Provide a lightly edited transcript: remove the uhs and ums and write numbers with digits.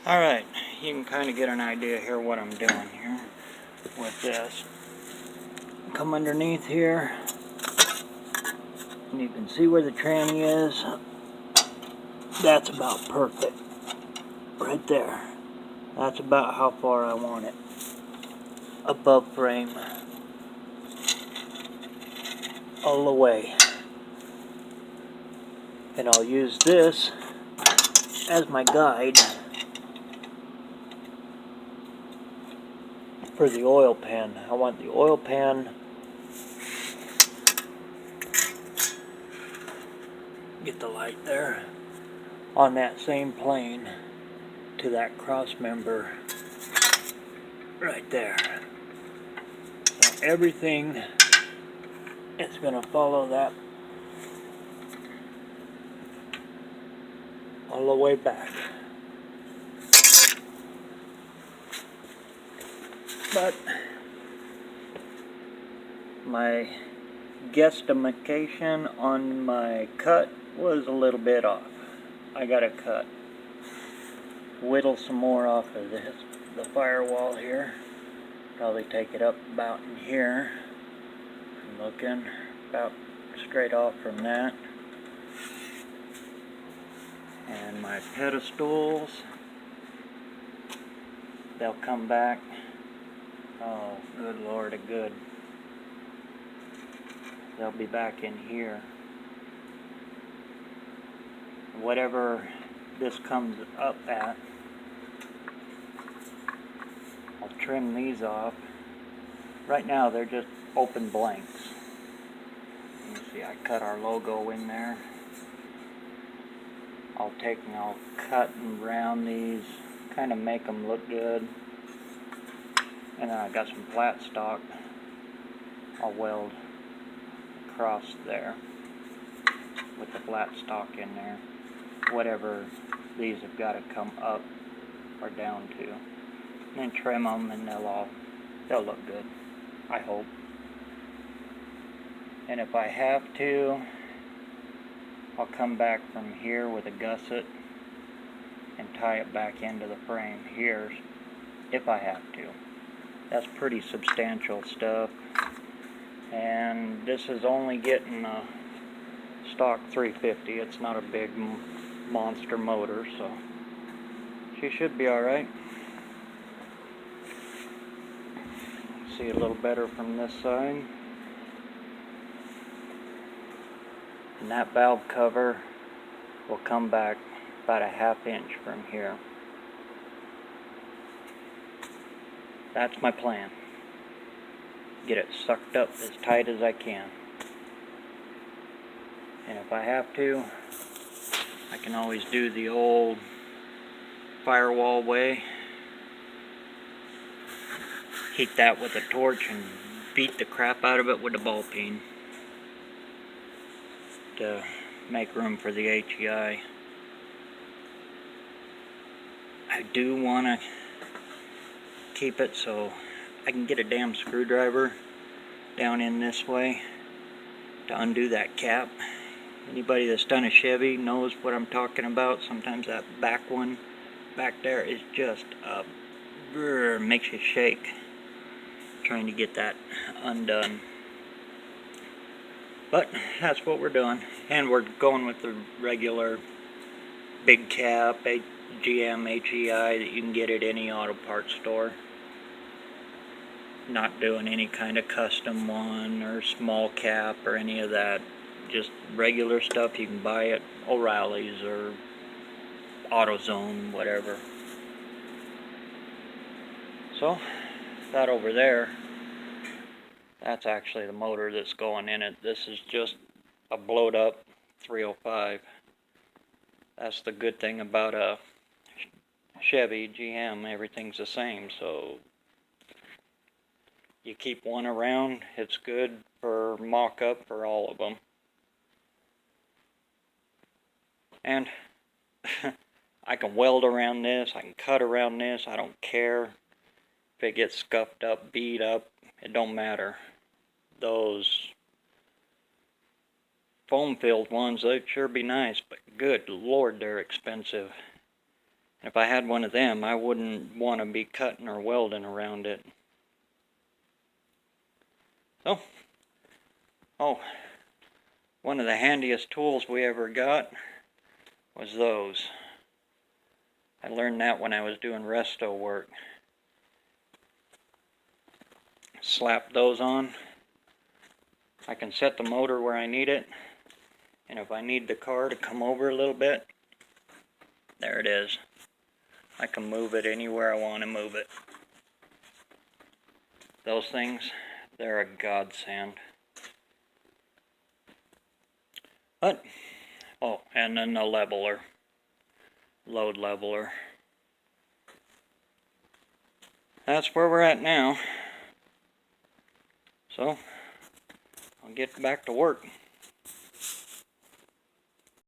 Alright, you can kind of get an idea here what I'm doing here with this. Come underneath here, and you can see where the tranny is. That's about perfect. Right there. That's about how far I want it. Above frame. All the way. And I'll use this as my guide for the oil pan. I want the oil pan get the light there on that same plane to that cross member right there. So everything is going to follow that all the way back. But my guesstimation on my cut was a little bit off. I got to whittle some more off of this, the firewall here. Probably take it up about in here. I'm looking about straight off from that. And my pedestals, they'll come back. Oh, good Lord, good. They'll be back in here. Whatever this comes up at, I'll trim these off. Right now they're just open blanks. You can see I cut our logo in there. I'll cut and round these, kind of make them look good. And then I got some flat stock I'll weld across there with the flat stock in there. Whatever these have got to come up or down to. And then trim them and they'll look good, I hope. And if I have to, I'll come back from here with a gusset and tie it back into the frame here if I have to. That's pretty substantial stuff. And this is only getting a stock 350. It's not a big monster motor, so she should be alright. See a little better from this side. And that valve cover will come back about a ½ inch from here. That's my plan. Get it sucked up as tight as I can. And if I have to, I can always do the old firewall way. Heat that with a torch and beat the crap out of it with a ball peen to make room for the HEI. I do want to keep it so I can get a damn screwdriver down in this way to undo that cap. Anybody that's done a Chevy knows what I'm talking about. Sometimes that back one back there is just makes you shake trying to get that undone. But that's what we're doing, and we're going with the regular big cap GM HEI that you can get at any auto parts store. Not doing any kind of custom one or small cap or any of that. Just regular stuff you can buy at O'Reilly's or AutoZone, whatever. So that over there, that's actually the motor that's going in it. This is just a blowed up 305. That's the good thing about a Chevy GM, everything's the same, so you keep one around, it's good for mock-up for all of them. And I can weld around this, I can cut around this, I don't care if it gets scuffed up, beat up, it don't matter. Those foam-filled ones, they'd sure be nice, but good Lord, they're expensive. If I had one of them, I wouldn't want to be cutting or welding around it. So, one of the handiest tools we ever got was those. I learned that when I was doing resto work. Slap those on. I can set the motor where I need it, and if I need the car to come over a little bit, there it is. I can move it anywhere I want to move it. Those things, they're a godsend. But, oh, and then the leveler, load leveler. That's where we're at now. So, I'll get back to work.